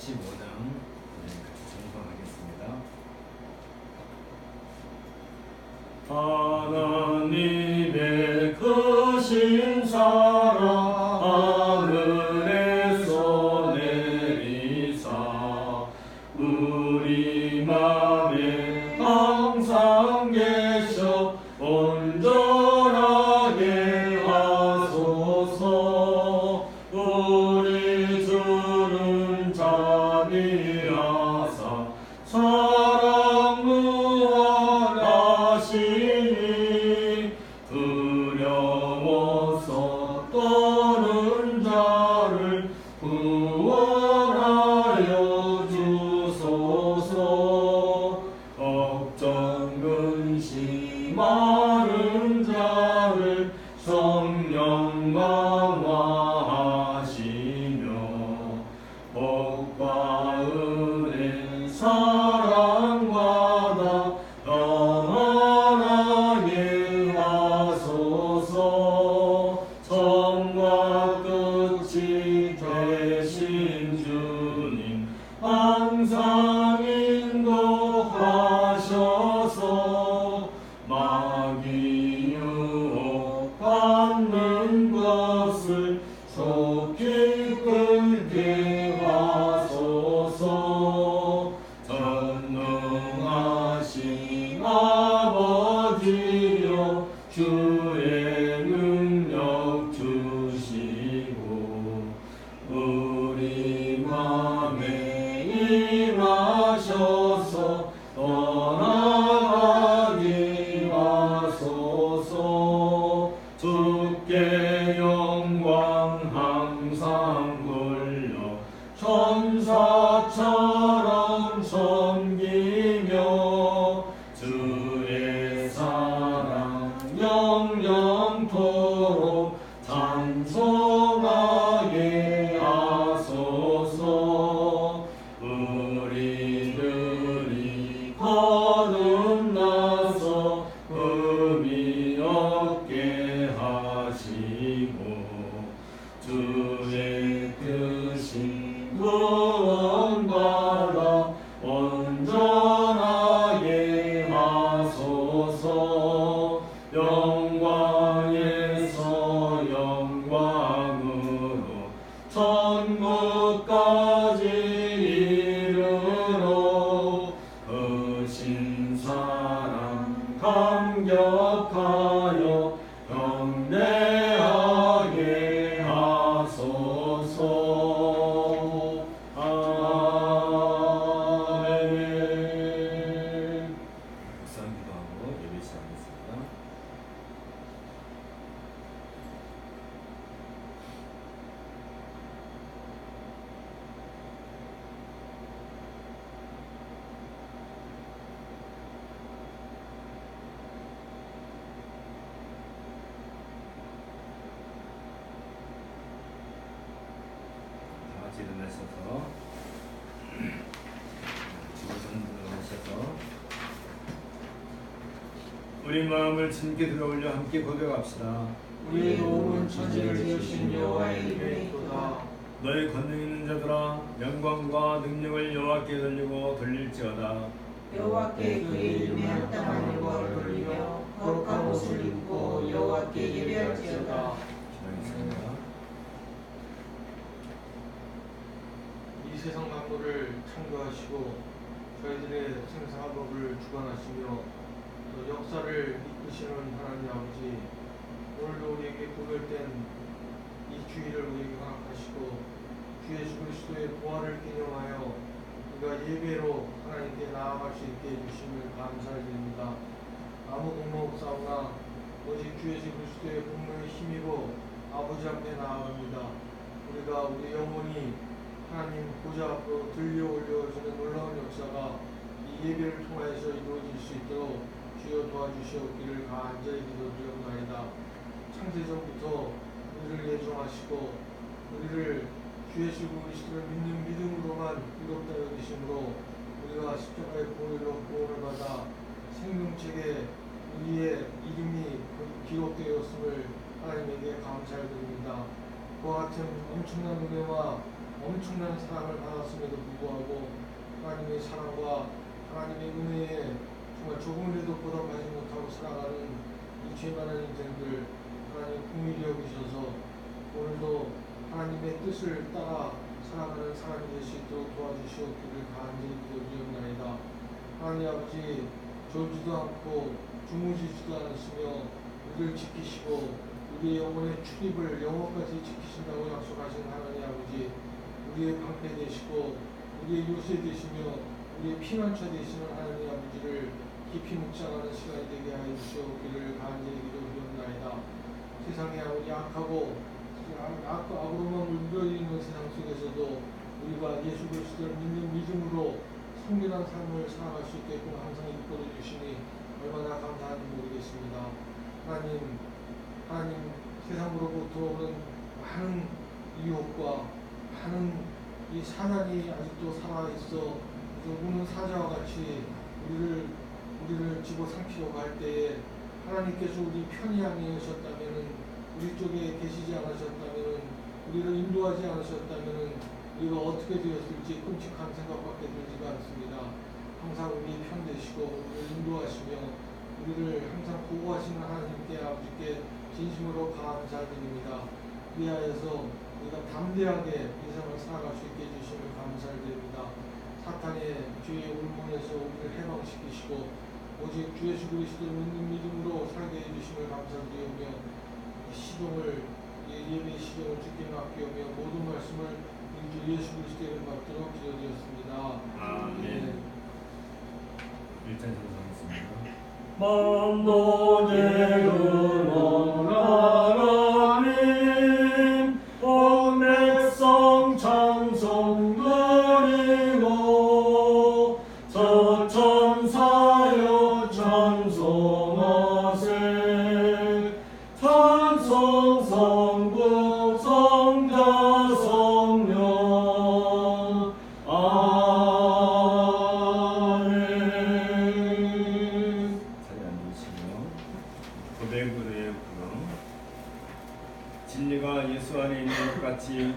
15장 같이 정독하겠습니다. 하나님의 크신 사랑 하늘에서 내리사 우리 맘에 항상 계셔 온전하게 하소서. 우리 주는 자비하사 사랑 무한하시니 두려워서 떠는 자를 구원하여 주소서. 걱정 근심 많은 자를 성령 강화하시며 복과 은혜 사랑받아 영원하게 하소서. 처음과 끝이 되신 주님 항상 인도하셔서 마귀 유혹받는 것을 속히 끌게 하소서. 전능하신 아버지여 주의 능력 주시고 우리 맘에 임하셔서 떠나가게 하소서. 주께 영광 항상 돌려 천사처럼 섬기며 주의 사랑 영영토록 찬송하게 하소서. 우리들이 거듭나서 의미 없게 하시고 주의 뜻이 구원받아 온전하게 하소서. 영광에서 영광으로 천국까지 이르러 크신 사랑 감격하여 경배하게 하소서. 아멘. 박수 기도하고 예배 시작하겠습니다. 다 같이 일어나셔서 주전하셔서 우리 마음을 주님께 들어올려 함께 고백합시다. 우리의 몸은 천지를 지으신 여호와의 이름에 있도다. 너희 권능 있는 자들아 영광과 능력을 여호와께 돌릴지어다. 여호와께 그의 이름에 합당한 영광을 돌리며 거룩한 옷을 입고 여호와께 예배할지어다. 기도하겠습니다. 이 세상 만물을 창조하시고 저희들의 생사법을 주관하시며 또 역사를 이끄시는 하나님 아버지, 오늘도 우리에게 구별된 이 주일을 우리에게 허락하시고 주 예수 그리스도의 부활을 기념하여 우리가 예배로 하나님께 나아갈 수 있게 해주심을 감사드립니다. 아무 공로 없사오나 오직 주 예수 그리스도의 분노에 힘입어 아버지 앞에 나아갑니다. 우리가 우리 영혼이 하나님 보좌 앞으로 들려 올려주는 놀라운 역사가 이 예배를 통하여서 이루어질 수 있도록 주여 도와주시옵기를 간절히 기도드리옵나이다. 창세전부터 우리를 예정하시고 우리를 주 예수 그리스도를 믿는 믿음으로만 의롭다 여기심으로 우리가 십자가의 보혈로 구원을 받아 생명책에 우리의 이름이 기록되었음을 하나님에게 감사드립니다. 그와 같은 엄청난 은혜와 엄청난 사랑을 받았음에도 불구하고 하나님의 사랑과 하나님의 은혜에 정말 조금이라도 보답하지 못하고 살아가는 이 죄 많은 인생들 하나님 긍휼히 여기셔서 오늘도 하나님의 뜻을 따라 살아가는 사람이 될 수 있도록 도와주시옵기를 간절히 기도드리옵나이다. 하나님 아버지 졸지도 않고 주무시지도 않으시며 우리를 지키시고 우리의 영혼의 출입을 영혼까지 지키신다고 약속하신 하나님 아버지 우리의 방패 되시고 우리의 요새 되시며 우리의 피난처 되시는 하나님 아버지를 깊이 묵상하는 시간이 되게 하여 주시옵기를 간절히 기도드리옵나이다. 세상에 아무리 악하고 악으로만 물들어있는 세상 속에서도 우리가 예수 그리스도를 믿는 믿음으로 성결한 삶을 살아갈 수 있게끔 항상 이끌어 주시니 얼마나 감사한지 모르겠습니다. 하나님 세상으로부터 오는 많은 유혹과 많은 이 사단이 아직도 살아있어 우는 사자와 같이 우리를 집어삼키려고 할 때에 하나님께서 우리 편히 아니하셨다면은 우리 쪽에 계시지 않으셨다면은 우리를 인도하지 않으셨다면은 우리가 어떻게 되었을지 끔찍한 생각밖에 들지가 않습니다. 항상 우리 편 되시고 우리를 인도하시며 우리를 항상 보호하시는 하나님께 아버지께 진심으로 감사드립니다. 그리하여서 우리가 담대하게 인생을 살아갈 수 있게 해주심을 감사드립니다. 사탄의 죄의 울문에서 우리를 해방시키시고 오직 주 예수 그리스도를 믿는 믿음으로 살게 해주심을 감사드리오며 예배의 시종을 주께 맡기오며 모든 말씀을 우리 주 예수 그리스도의 이름 받도록 기도드렸습니다. 아멘. 1장 전송하겠습니다. 만도 내르는 하나님 온 백성 찬송 드리고 저천사여 찬송하세 찬송 성부 성자 성령 아멘. 자리 앉으시며 고백으로의 구름 진리가 예수 안에 있는 것 같이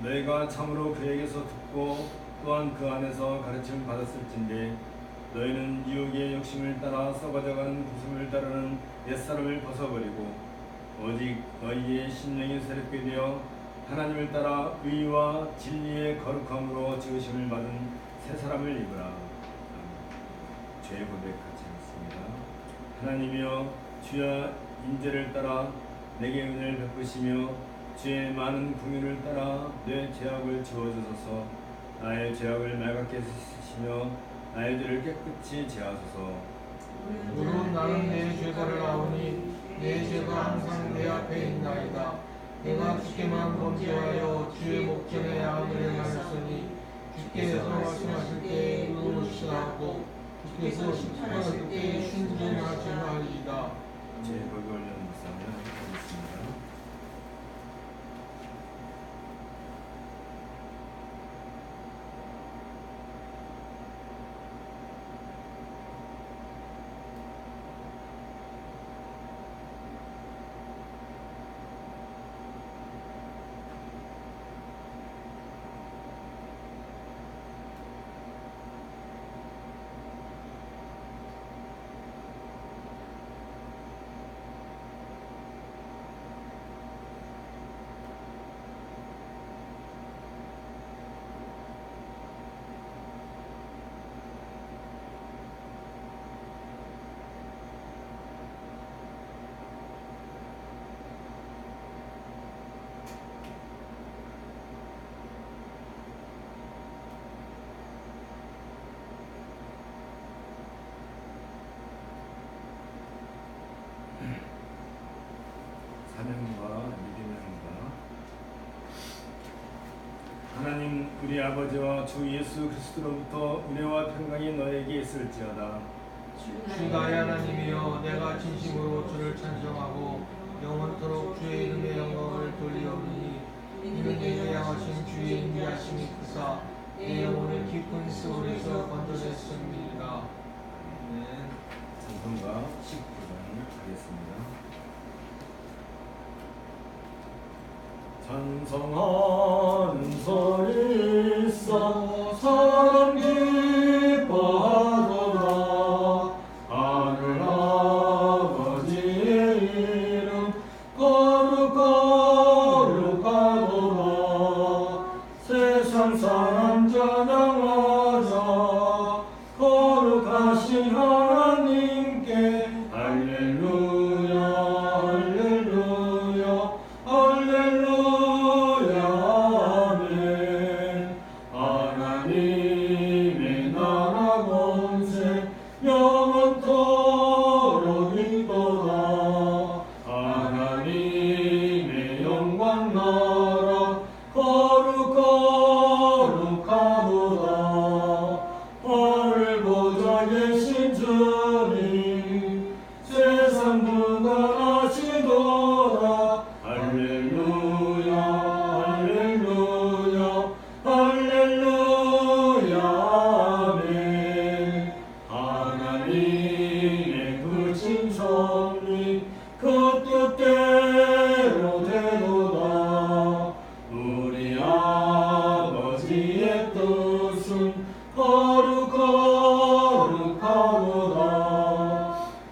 너희가 참으로 그에게서 듣고 또한 그 안에서 가르침을 받았을진데 너희는 유혹의 욕심을 따라 썩어져가는 구슴을 따르는 옛사람을 벗어버리고 오직 너희의 심령이 새롭게 되어 하나님을 따라 의와 진리의 거룩함으로 지으심을 받은 새 사람을 입으라. 죄의 고백 같이 하겠습니다. 하나님이여 주여 인재를 따라 내게 은혜를 베푸시며 주의 많은 긍휼을 따라 내 죄악을 지워주소서. 나의 죄악을 맑게 씻으시며 나의 죄를 깨끗이 제하소서. 물론 나는 내 죄가를 아오니 내 죄가 항상 내 앞에 있나이다. 내가 주께만 범죄하여 주의 목전에 악을 행하였으니 주께서 말씀하실 때 의로우시하고 주께서 심판하실 때 순종하시나이다. 제 거기 올려놓은 묵상을 하겠습니다. 사명과 믿음의 행사. 하나님 우리 아버지와 주 예수 그리스도로부터 은혜와 평강이 너에게 있을지어다. 주 나의 하나님이여 내가 진심으로 주를 찬송하고 영원토록 주의 이름의 영광을 돌리오니 이는 내게 향하신 주의 인자하심이 크사 내 영혼을 깊은 세월에서 건져냈습니다. 찬송가 19장 하겠습니다. 찬송하는 소리 거룩하도다. 하늘 보좌 계신 주님 세상 구원하시도다. 할렐루야 할렐루야 할렐루야 아멘. 하나님의 크신 섭리 그 뜻대로 되도다. 우리 아버지의 뜻은 거룩하도다.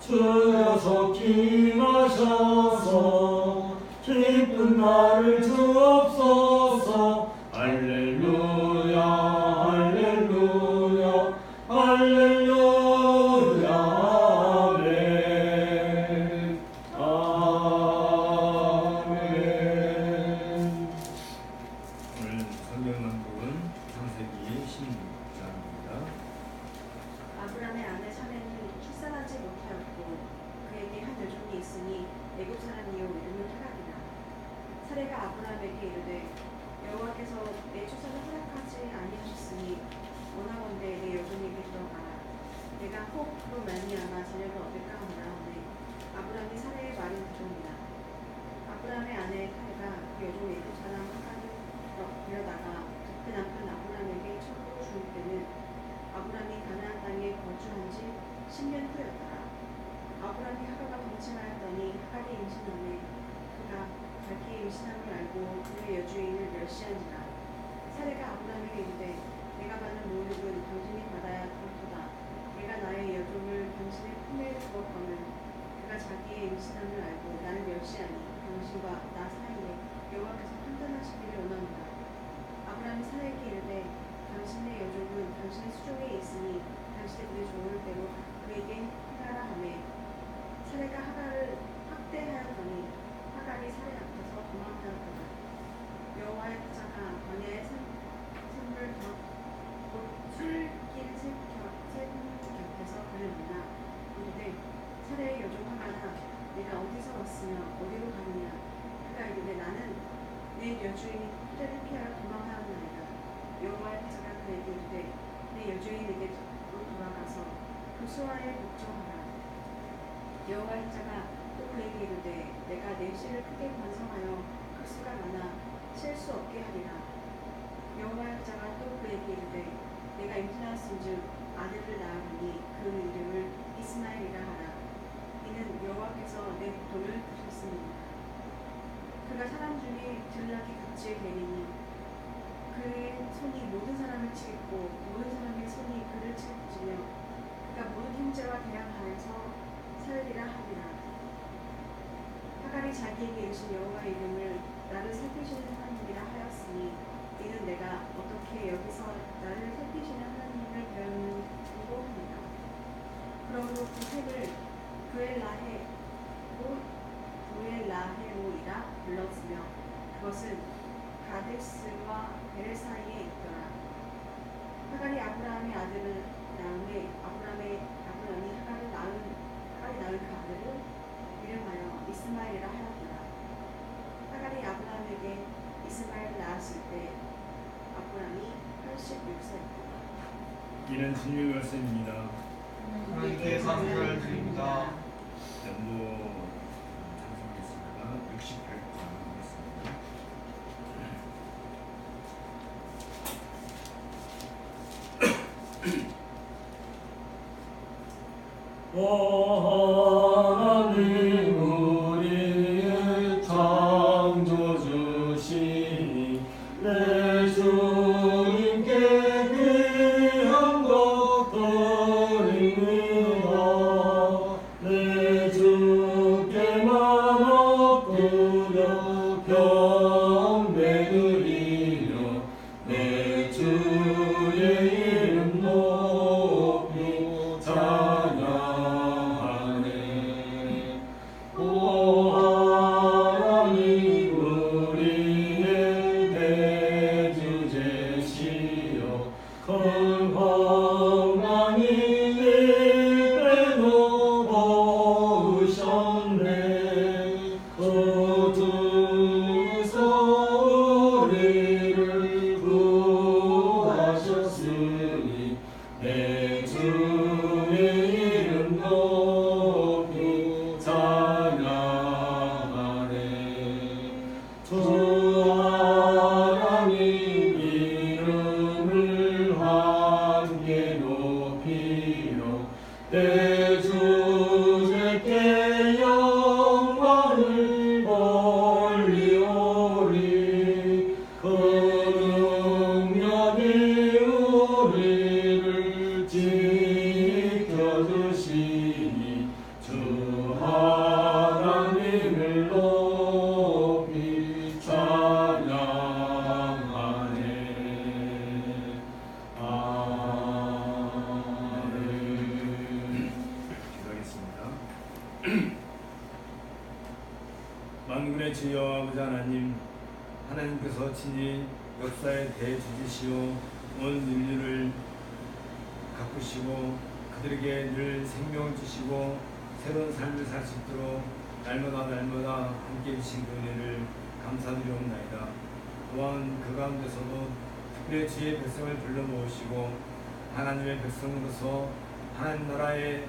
주여서 기마셔서 기쁜 날을 주옵소서. 할렐루야 할렐루야 할렐루야 아멘. 아멘. 오늘 성경 낭독은 창세기 16장입니다. 아브라함의 아내 사레는 출산하지 못하였고 그에게 한 여종이 있으니 애굽 사람이요 이름은 하갈이라. 사레가 아브라함에게 이르되 여호와께서 내 출산을 허락하지 아니하셨으니 원하건대 내 여종에게 들어가라. 내가 혹 그로 말미암아 자녀를 얻을까 하노라 하매 아브라함이 사레의 말을 듣더니라. 아브라함의 아내 사레가 그 여종 애굽 사람 하갈을 데려다가 그 남편 아브라함에게 천국을 줄 때는 아브라함이 가나안 땅에 거주한 지 10년 후였더라. 아브라함이 하갈과 동침하였더니 하갈이 임신하매 그가 자기의 임신함을 알고 그의 여주인을 멸시한지라. 사레가 아브라함에게 이르되 내가 받은 모욕은 당신이 받아야 그렇도다. 내가 나의 여종을 당신의 품에 두었거늘 그가 자기의 임신함을 알고 나를 멸시하니 당신과 나 사이에 여호와께서 판단하시기를 원합니다. 아브라함이 사레에게 이르되 당신의 여종은 당신의 수종에 있으니 당신의 그의 좋을 대로 그에게 행하라 하매 사레가 하갈을 학대하였더니 하갈이 사레 앞에서 도망하였더라. 여호와의 사자가 광야의 샘물 곧 술길 샘 곁에서 그를 만나 이르되 사레의 여종 하갈아 내가 어디서 왔으며 어디로 가느냐. 그가 이르되 나는 내 여주인이 학대를 피하여 도망하였나이다. 여호와의 사자가 그에게 이르되 내 여주인에게로 돌아가서 그 수하에 복종하라. 여호와의 사자가 또 그에게 이르되 내가 내 씨를 크게 번성하여 그 수가 많아 셀 수 없게 하리라. 여호와의 사자가 또 그에게 이르되 내가 임신하였은즉 아들을 낳으리니 그 이름을 이스마엘이라 하라. 이는 여호와께서 내 고통을 들으셨습니다. 그가 사람 중에 들락이 같이 되리니 그의 손이 모든 사람을 치겠고 모든 사람의 손이 그를 치며 그가 모든 형제와 대항 안에서 살리라 하리라. 하갈이 자기에게 이르신 여호와의 이름을 나를 살피시는 하나님이라 하였으니 이는 내가 어떻게 여기서 나를 살피시는 하나님을 배우는고 합니다. 그러므로 그 색을 구엘라헤로이라 불렀으며 그것은 가데스와 베레 사이에 있더라. 하갈이 아브라함의 아들을 낳음에 아브라함이 하갈이 낳은 그 아들을 이름하여 이스마엘이라 하였더라. 하갈이 아브라함에게 이스마엘을 낳았을 때 아브라함이 86세였더라. 이는 주님의 말씀입니다. 하나님께 감사를 드립니다. 연도 찬송하겠습니다. 68장 하겠습니다. 하나님 우리의 창조주시니 내 주님께 귀한 것 드립니다. 내 주께만 엎드려 경배드리며 내 주의 이름 높이 찬양하네. 우리의 주 여호와 아버지 하나님께서 친히 역사에 대주지시오 온 인류를 가꾸시고 그들에게 늘 생명을 주시고 새로운 삶을 살 수 있도록 날마다 함께 해주신 그 은혜를 감사드리옵나이다. 또한 그 가운데서도 특별히 주의 백성을 불러 모으시고 하나님의 백성으로서 하나님 나라의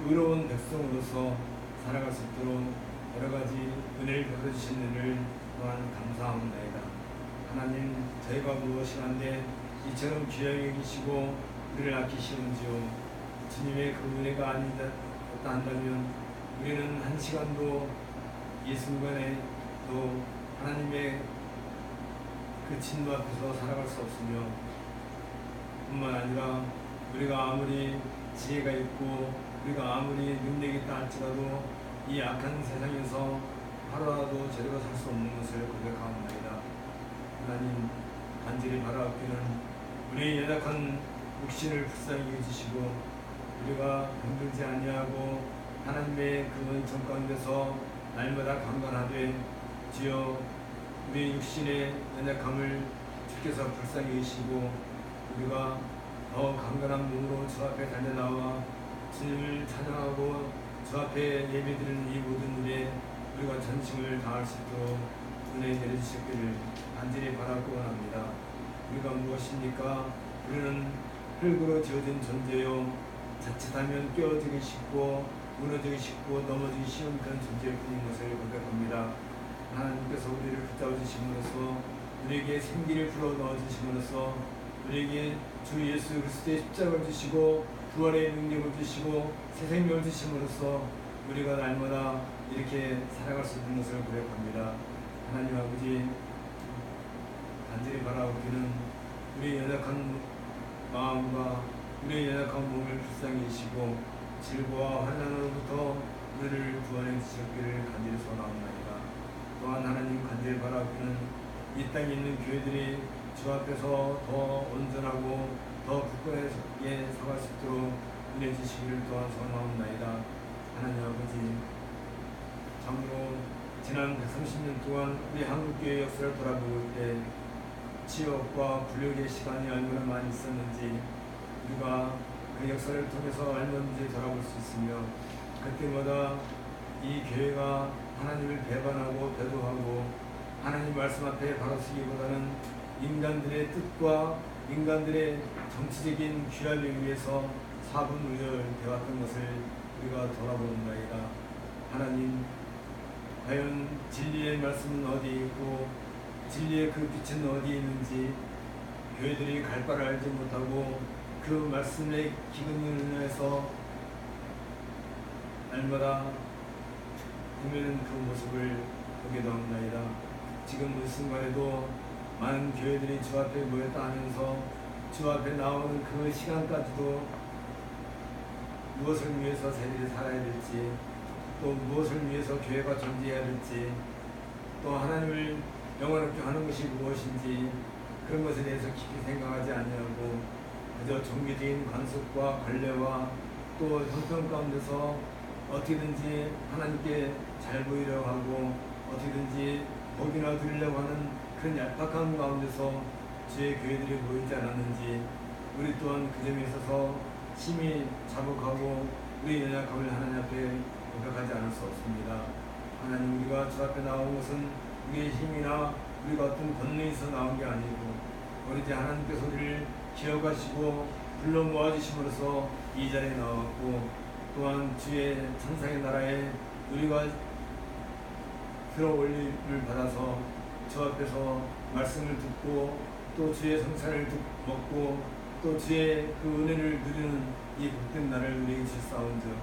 의로운 백성으로서 살아갈 수 있도록 여러 가지 은혜를 베풀어주신 은혜를 또한 감사합니다. 하나님, 저희가 무엇이 한데 이처럼 귀하게 여기시고 우리를 아끼시는지요. 주님의 그 은혜가 아니다 한다면 우리는 한 시간도 이 순간에 또 하나님의 그 진노 앞에서 살아갈 수 없으며 뿐만 아니라 우리가 아무리 지혜가 있고 우리가 아무리 능력이 있다 할지라도 이 악한 세상에서 하루라도 제대로 살 수 없는 것을 고백하옵나이다. 하나님, 간절히 바라옵기는 우리의 연약한 육신을 불쌍히 여기시고 우리가 힘들지 아니하고 하나님의 그 은총 가운데서 날마다 강건하되 주여 우리의 육신의 연약함을 주께서 불쌍히 여기시고 우리가 더 강건한 몸으로 주 앞에 달려나와 주님을 찬양하고 주 앞에 예배드리는 이 모든 일에 우리가 전심을 다할 수 있도록 은혜 내려주시기를 간절히 바라고 원합니다. 우리가 무엇입니까? 우리는 흙으로 지어진 존재요 자칫하면 깨어지기 쉽고 무너지기 쉽고 넘어지기 쉬운 그런 존재일 뿐인 것을 고백합니다. 하나님께서 우리를 붙잡아 주심으로써 우리에게 생기를 불어 넣어 주심으로써 우리에게 주 예수 그리스도의 십자가를 주시고 부활의 능력을 주시고 새 생명을 주심으로써 우리가 날마다 이렇게 살아갈 수 있는 것을 고백합니다. 하나님 아버지, 간절히 바라옵기는 우리의 연약한 마음과 우리의 연약한 몸을 불쌍히 여기시고 질고와 환난으로부터 우리를 구원해 주셨기를 간절히 소원하옵나이다. 또한 하나님, 간절히 바라옵기는 이 땅에 있는 교회들이 주 앞에서 더 온전하고 더 굳건하게 살아갈 수 있도록 은혜 주시기를 또한 소원하옵나이다. 하나님 아버지, 참으로 지난 130년 동안 우리 한국교회 역사를 돌아볼 때 치욕과 불력의 시간이 얼마나 많이 있었는지 우리가 그 역사를 통해서 얼마든지 돌아볼 수 있으며 그때마다 이 교회가 하나님을 배반하고 배도하고 하나님 말씀 앞에 바로 서기보다는 인간들의 뜻과 인간들의 정치적인 귀환을 위해서 사분우열되었던 것을 우리가 돌아보는나이다. 하나님, 과연 진리의 말씀은 어디 있고 진리의 그 빛은 어디 있는지 교회들이 갈 바를 알지 못하고 그 말씀의 기근을 인해서 날마다 보면은 그 모습을 보게 되옵나이다. 지금 이 순간에도 많은 교회들이 주 앞에 모였다 하면서 주 앞에 나오는 그 시간까지도 무엇을 위해서 저희들이 살아야 될지, 또 무엇을 위해서 교회가 존재해야 될지, 또 하나님을 영원롭게 하는 것이 무엇인지 그런 것에 대해서 깊이 생각하지 아니하고 그저 종교적인 관습과 관례와 또 형편 가운데서 어떻게든지 하나님께 잘 보이려고 하고 어떻게든지 복이나 드리려고 하는 그런 얄팍한 가운데서 주의 교회들이 모이지 않았는지 우리 또한 그 점에 있어서 심히 자복하고 우리 연약함을 하나님 앞에 고백하지 않을 수 없습니다. 하나님, 우리가 주 앞에 나온 것은 우리의 힘이나 우리가 어떤 권능에서 나온 게 아니고 오로지 하나님께서 우리를 기억하시고 불러 모아주심으로써 이 자리에 나왔고 또한 주의 천상의 나라에 우리가 들어올림을 받아서 주 앞에서 말씀을 듣고 또 주의 성찬을 먹고 또 주의 그 은혜를 누리는 이 복된 날을 우리에게 주사온즉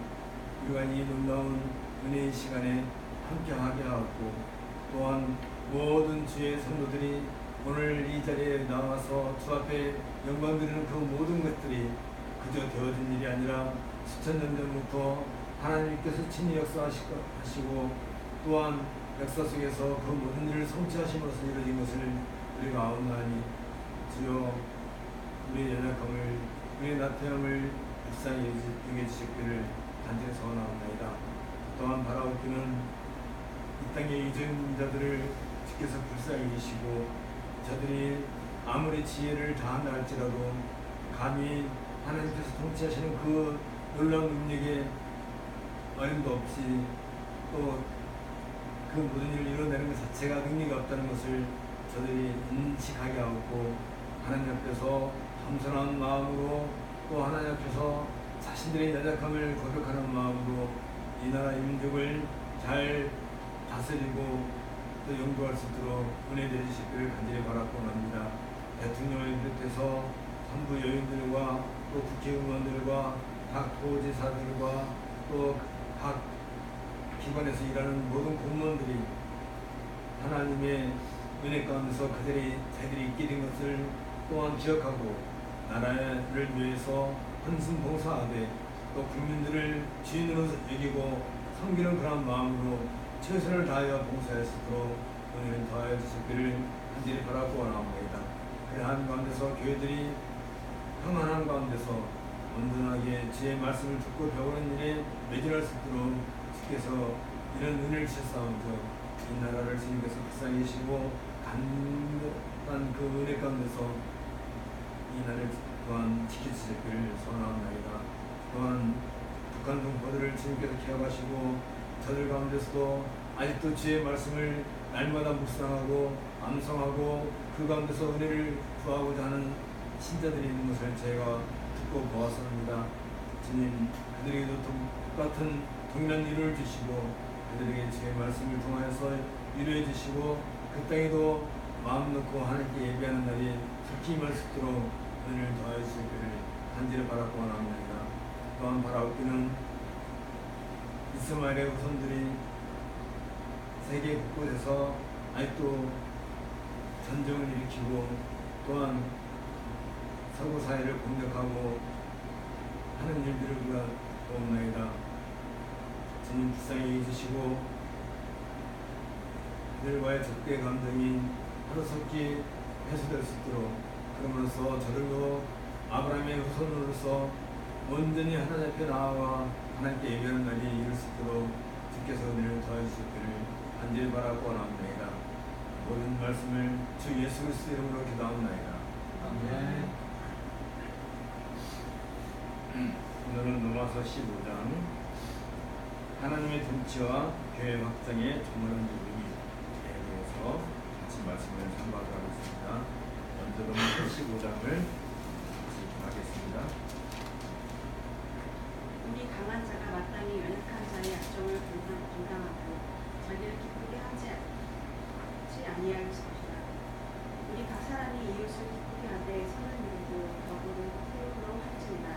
우리가 이 놀라운 은혜의 시간에 함께하게 하고 또한 모든 주의 성도들이 오늘 이 자리에 나와서 주 앞에 영광 드리는 그 모든 것들이 그저 되어진 일이 아니라 수천 년 전부터 하나님께서 친히 역사하시고 또한 역사 속에서 그 모든 일을 성취하심으로써 이루어진 것을 우리가 아옵나니 주여 우리의 연약함을 우리의 나태함을 불쌍히 여겨 주시기를 간절히 소원하옵나이다. 또한 바라옵기는 이 땅의 이주민자들을 주께서 불쌍히 여기시고 저들이 아무리 지혜를 다한다 할지라도 감히 하나님께서 통치하시는 그 놀라운 능력에 어림도 없이 또 그 모든 일을 이뤄내는 것 자체가 능력이 없다는 것을 저들이 인식하게 하고 하나님 앞에서 겸손한 마음으로 또 하나님 앞에서 자신들의 연약함을 고백하는 마음으로 이 나라 민족을 잘 다스리고 또 영도할 수 있도록 은혜 내주시기를 간절히 바라고 합니다. 대통령을 비롯해서 산부 여인들과 또 국회의원들과 각 도지사들과 또 각 기관에서 일하는 모든 공무원들이 하나님의 은혜 가운데서 자기들이 있게 된 것을 또한 기억하고 나라를 위해서 헌신 봉사하되 또 국민들을 주인으로 여기고 섬기는 그런 마음으로 최선을 다하여 봉사할 수 있도록 은혜를 더하여 주시기를 간절히 바라고 원합니다. 그러한 가운데서 교회들이 평안한 가운데서 온전하게 주의 말씀을 듣고 배우는 일에 매진할 수 있도록 주께서 이런 은혜를 주셨사오면서 이 나라를 주님께서 불쌍히 여기시고 간단한 그 은혜 가운데서 이 나라를 또한 지켜주시기를 소원합니다. 또한 북한 동포들을 주님께서 기억하시고 저들 가운데서도 아직도 주의 말씀을 날마다 묵상하고 암송하고 그 가운데서 은혜를 구하고자 하는 신자들이 있는 것을 제가 듣고 보았습니다. 주님, 그들에게도 똑같은 동일한 위로를 주시고 그들에게 주의 말씀을 통하여서 위로해 주시고 그 땅에도 마음 놓고 하나님께 예배하는 날이 속히 임할 수 있도록 은혜를 더하여 주시기를 간절히 바라고 원합니다. 또한 바라옵기는 이스마엘의 후손들이 세계 곳곳에서 아직도 전쟁을 일으키고 또한 서구 사회를 공격하고 하는 일들을 우리가 보옵나이다. 주님 불쌍히 해주시고 그들과의 적대 감정이 하루속히 해소될 수 있도록 그러면서 저들도 아브라함의 후손으로서 온전히 하나님 앞에 나아가 하나님께 예배하는 날이 이룰 수 있도록 주께서 은혜를 더해주시기를 간절히 바라고 원합니다. 모든 말씀을 주 예수 그리스도 이름으로 기도합니다. 아멘. 오늘은 로마서 15장 하나님의 통치와 교회 확장의 전문한 부분에 대해서 같이 말씀을 참고하도록 하겠습니다. 먼저 로마서 15장을 하겠습니다. 우리 강한 자가 마땅히 연약한 자의 약점을 분담하고 자기를 기쁘게 하지 아니할 것이다. 우리 각 사람이 이웃을 기쁘게 하되 선을 이루고 더불어 세우도록 할지니라.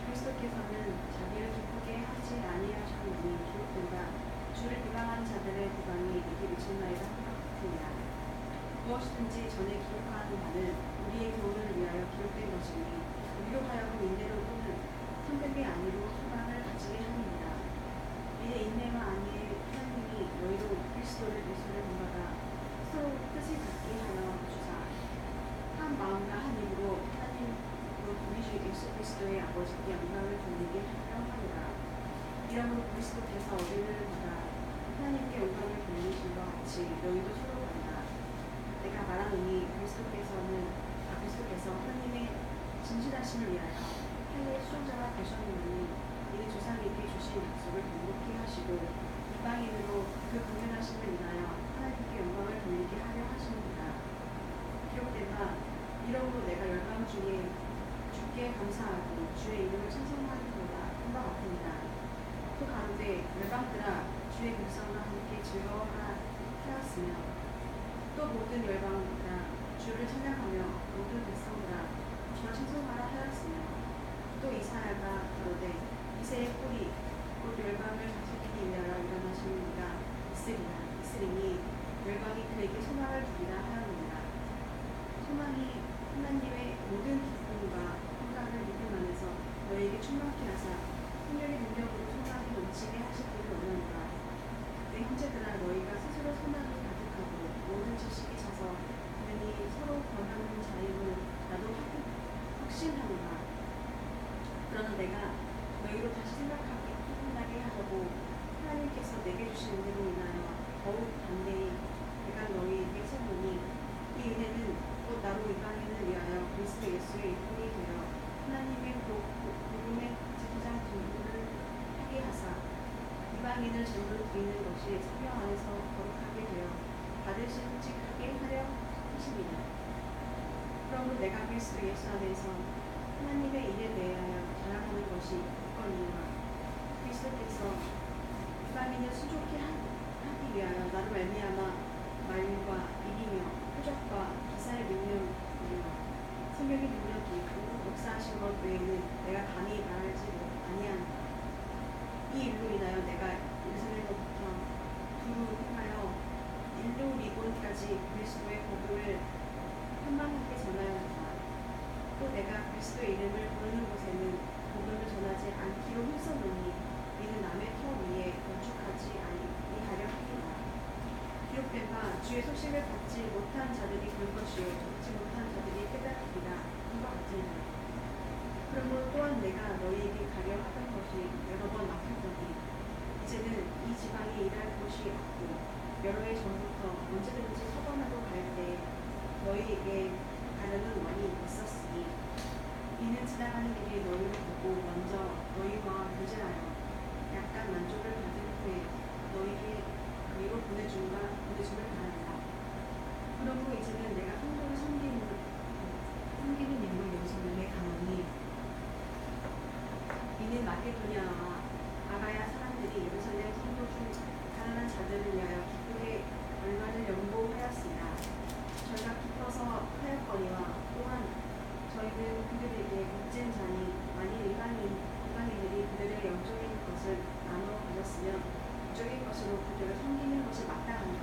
그리스도께서는 자기를 기쁘게 하지 아니하셨느니 기록된다. 주를 비방한 자들의 비방이 내게 미친 나이다 같으니라. 무엇이든지 전에 기록한 바는 우리의 교훈을 위하여 기록된 것이니 우리로 하여금 인내로 또는 성경의 안위로 소망을 가지게 함이니라. 이제 인내와 안위의 하나님이 너희로 그리스도를 예수를 본받아 서로 뜻을 같게 하여 주사 한 마음과 한 입으로 하나님으로 우리 주 예수 그리스도의 아버지께 영광을 돌리게 하려 하노라. 이러므로 그리스도께서 어린을 받아 하나님께 영광을 돌리신 것 같이 너희도 서로 받으라. 내가 말하노니 그리스도께서 하나님의 진실하심을 위하여 해외 수종자가 되셨느니 이는 조상에게 주신 약속을 공복히 하시고 이방인으로 그 분명하심을 인하여 하나님께 영광을 돌리게 하려 하시는구나. 기록된다. 이러므로 내가 열방 중에 주께 감사하고 주의 이름을 찬송하리로다 한바 같습니다. 또 가로되 열방들아 주의 백성과 함께 즐거워하였으며 또 모든 열방들아 주를 찬양하며 모든 백성들아 주를 찬송하라 하였으며 또 이스라엘과 가로되 이새의 뿌리 곧 열방을 다스리기 위하여 일어나신 이가 있으리니 열방이 그에게 소망을 두리라 하였느니라. 소망이 하나님의 모든 기쁨과 평강을 믿음 안에서 너희에게 충만케 하사 생명의 능력으로 소망이 넘치게 하시기를 원하노라. 내 형제들아 너희가 스스로 소망이 가득하고 모든 지식이 차서 그러니 서로 권하는 자임을 나도 확신하노라. 그러나 내가 너희로 다시 생각하게 하려고 하나님께서 내게 주신 은혜로 인하여 더욱 담대히 내가 너희에게 세우니 이 은혜는 곧 나로 이방인을 위하여 그리스도 예수의 일꾼이 되어 하나님의 복음의 제사장 전부를 하게 하사 이방인을 전부로 드리는 것이 성령 안에서 거룩하게 되어 받으신 묵직하게 하려 하십니다. 그러므로 내가 그리스도 예수 안에서 하나님의 일에 대하여 자랑하는 것이 있거니와 그리스도께서 이방인을 순종케 하기 위하여 나로 말미암아 말과 일이며 표적과 기사의 능력이며 성령이 능력이 있고 역사하신 것 외에는 내가 감히 말하지 아니하노라. 이 일로 인하여 내가 예루살렘으로부터 두루 행하여 일루리곤까지 그리스도의 복음을 한방하게 전하였다. 또 내가 그리스도의 이름을 부르는 곳에는 복음을 전하지 않기로 힘써노니 이는 남의 터 위에 건축하지 아니하려 함이라. 기록된 바 주의 소식을 받지 못한 자들이 볼 것이요 듣지 못한 자들이 깨닫으리라 한것 같으니라. 그러므로 또한 내가 너희에게 가려 하던 것이 여러 번 막혔더니 이제는 이 지방에 일할 곳이 없고 여러 해 전부터 언제든지 서번하러 갈 때 너희에게 가려는 원이 있었으니 이는 지나가는 길이 너희를 보고 먼저 너희와 교제하여 약간 만족을 받은 후에 너희에게 그리로 보내줌을 바란다. 그러므로 이제는 내가 성도를 섬기는 인물 예루살렘에 가노니 이는 마게도냐와 아가야 사람들이 예루살렘 성도 중 가난한 자들을 위하여 기쁘게 얼마를 연보하였으나 저희가 기뻐서 하였거니와 또한 저희는 그들에게 빚진 자니 만일 이방인들이 그들의 영적인 것을 나누어 가졌으면 영적인 것으로 그들을 섬기는 것이 마땅한다.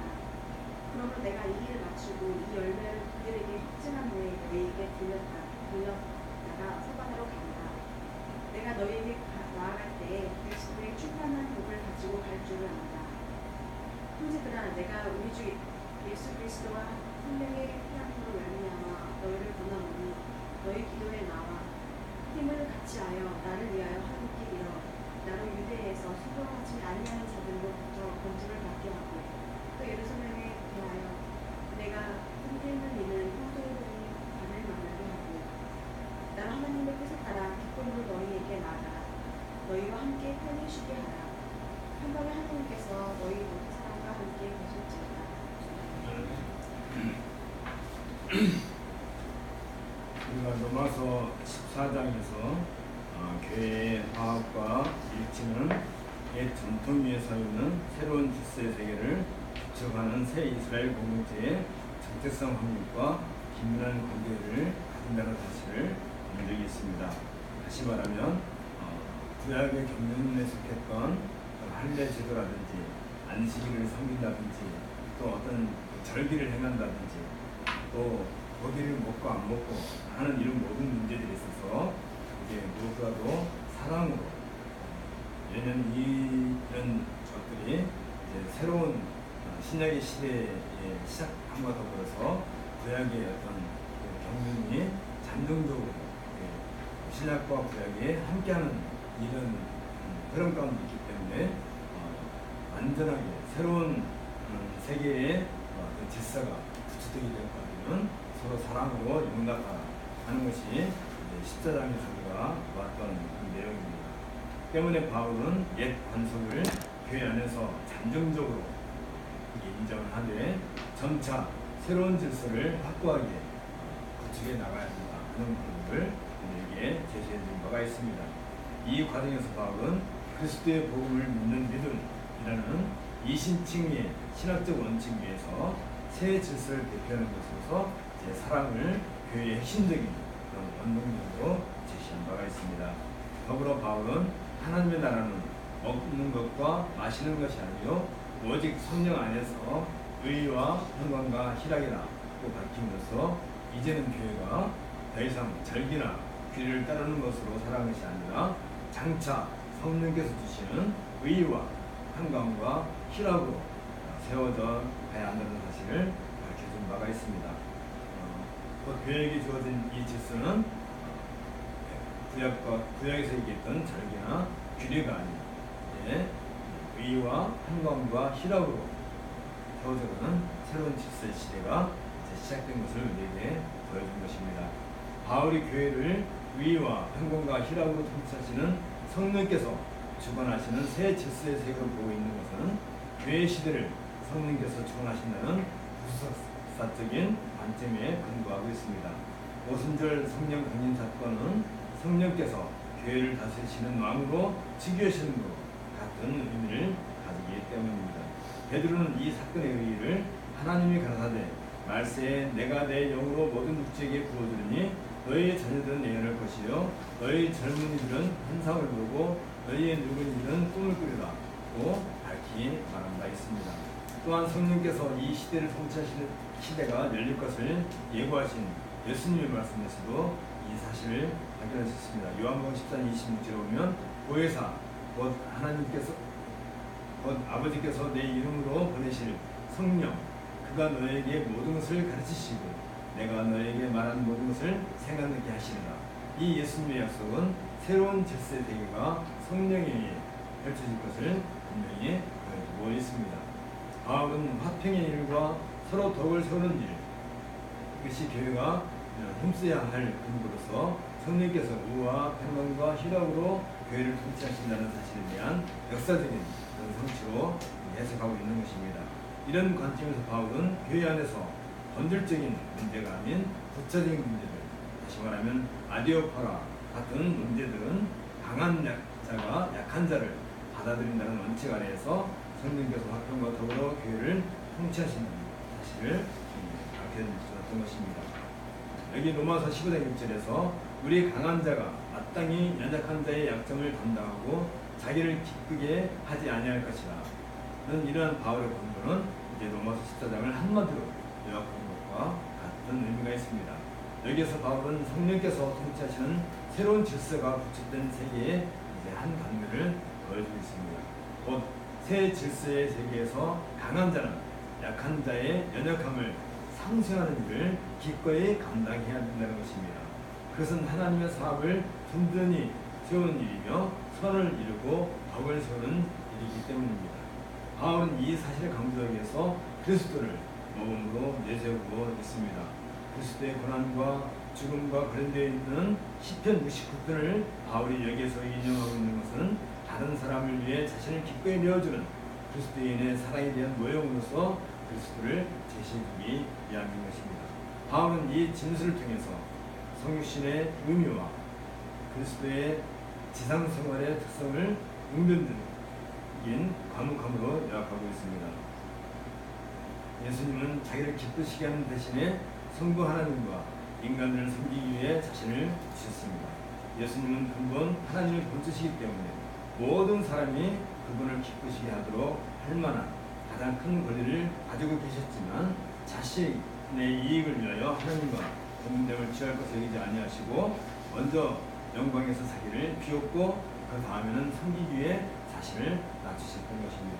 그러므로 내가 이 일을 마치고 이 열매를 그들에게 확증한 후에 너희에게 들렸다가 서반으로 간다. 내가 너희에게 나아갈 때에 그리스도의 충만한 복을 가지고 갈 줄을 안다. 형제들아, 내가 우리 주 예수 그리스도와 성령의 피함으로 말미암아 너희를 권하노니 너희 기도에 나와 힘을 같이하여 나를 위하여 하나님께 이르러 나로 유대에서 순종하지 아니하는 자들로부터 건짐을 받게 하고 또 예루살렘에 대하여 내가 흔들는 이는 형제들이 발을 만나게 하고 나로 하나님의 뜻에 따라 기쁨으로 너희에게 나아가 너희와 함께 편히 쉬게 하라. 평강의 하나님께서 너희 모든 사람과 함께 계실지어다. 우리가 로마서 14장에서 교회의 화합과 일치는 옛 전통 위에 서있는 새로운 질서의 세계를 구축하는 새 이스라엘 공동체의 정체성 확립과 긴밀한 관계를 가진다는 사실을 본 적이 있습니다. 다시 말하면 구약의 경륜에 속했던 할례 제도라든지 안식일을 섬긴다든지 또 어떤 절기를 행한다든지 또 고기를 먹고 안 먹고 하는 이런 모든 문제들이 있어서 이게 무엇보다도 사랑으로 얘는 이런 것들이 이제 새로운 신약의 시대에 시작함과 더불어서 구약의 어떤 경륜이 잠정적으로 신약과 구약이 함께하는 이런 그런 가운데 있기 때문에 완전하게 새로운 세계의 질서가 구축되게 될 것은 서로 사랑으로 용납하라 하는 것이 십자장에서 우리가 왔던 내용입니다. 때문에 바울은 옛 관습을 교회 안에서 잠정적으로 인정을 하되 점차 새로운 질서를 확고하게 구축해 나가야 된다 하는 부분을 우리에게 제시해 준 바가 있습니다. 이 과정에서 바울은 그리스도의 복음을 믿는 믿음이라는 이신칭의 신학적 원칙 위에서 새 질서를 대표하는 것으로서 제 사랑을 교회의 핵심적인 그런 원동력으로 제시한 바가 있습니다. 더불어 바울은 하나님의 나라는 먹는 것과 마시는 것이 아니요 오직 성령 안에서 의와 평강과 희락이라고 밝힘으로써 이제는 교회가 더 이상 절기나 규례를 따르는 것으로 살아가는 것이 아니라 장차 성령께서 주시는 의와 평강과 희락으로 세워져 가야 한다는 사실을 밝혀준 바가 있습니다. 교회에게 주어진 이 질서는 구약에서 얘기했던 절기나 규례가 아닌 의와 평강과 희락으로 세워져가는 새로운 질서의 시대가 이제 시작된 것을 우리에게 보여준 것입니다. 바울이 교회를 위와 평강과 희락으로 통치하시는 성령께서 주관하시는 새 질서의 세계로 보고 있는 것은 교회 시대를 성령께서 주관하신다는 부사적인 관점에 근거하고 있습니다. 오순절 성령 강림 사건은 성령께서 교회를 다스리시는 왕으로 즉위하시는 것 같은 의미를 가지기 때문입니다. 베드로는 이 사건의 의의를 하나님이 가라사대 말세에 내가 내 영으로 모든 육체에게 부어주리니 너희의 자녀들은 예언할 것이요 너희 젊은이들은 환상을 보고 너희의 늙은이들은 꿈을 꾸리라 고 밝히 말한 바 있습니다. 또한 성령께서 이 시대를 통치하시는 시대가 열릴 것을 예고하신 예수님의 말씀에서도 이 사실을 발견할 수 있습니다. 요한복음 14장 26절에 보면 보혜사 곧 하나님께서 곧 아버지께서 내 이름으로 보내실 성령 그가 너에게 모든 것을 가르치시고 내가 너에게 말한 모든 것을 생각나게 하시리라. 이 예수님의 약속은 새로운 질서의 세계가 성령에 의해 펼쳐질 것을 분명히 보여주고 있습니다. 바울은 화평의 일과 서로 덕을 세우는 일 이것이 교회가 힘써야 할 근거로서 성령께서 우와 평강과 희락으로 교회를 통치하신다는 사실에 대한 역사적인 그런 성취로 해석하고 있는 것입니다. 이런 관점에서 바울은 교회 안에서 본질적인 문제가 아닌 부차적인 문제들, 다시 말하면 아디오파라 같은 문제들은 강한 자가 약한 자를 받아들인다는 원칙 아래에서 성령께서 화평과 더불어 교회를 통치하시는 사실을 밝혀줬던 것입니다. 여기 로마서 15장 6절에서 우리 강한 자가 마땅히 연약한 자의 약점을 담당하고 자기를 기쁘게 하지 아니할 것이라 는 이러한 바울의 권고는 이제 로마서 14장을 한마디로 요약한 것과 같은 의미가 있습니다. 여기에서 바울은 성령께서 통치하시는 새로운 질서가 구축된 세계에 이제 한 단면을 보여주고 있습니다. 곧 새 질서의 세계에서 강한 자는 약한 자의 연약함을 상쇄하는 일을 기꺼이 감당해야 된다는 것입니다. 그것은 하나님의 사업을 든든히 세우는 일이며 선을 이루고 덕을 세우는 일이기 때문입니다. 바울은 이 사실을 강조하기 위해서 그리스도를 모범으로 내세우고 있습니다. 그리스도의 고난과 죽음과 관련되어 있는 시편 69편을 바울이 여기에서 인용하고 있는 것은 다른 사람을 위해 자신을 기꺼이 내어주는 그리스도인의 사랑에 대한 모형으로서 그리스도를 제시해주기 위함인 것입니다. 바울은 이 진술을 통해서 성육신의 의미와 그리스도의 지상생활의 특성을 웅변적인 과묵함으로 요약하고 있습니다. 예수님은 자기를 기쁘시게 하는 대신에 성부 하나님과 인간들을 섬기기 위해 자신을 주셨습니다. 예수님은 근본 하나님의 본뜻이기 때문에 모든 사람이 그분을 기쁘시게 하도록 할 만한 가장 큰 권리를 가지고 계셨지만 자신의 이익을 위하여 하나님과 동등됨을 취할 것을 여기지 아니하시고 먼저 영광에서 자기를 비웠고 그 다음에는 섬기기 위해 자신을 낮추셨던 것입니다.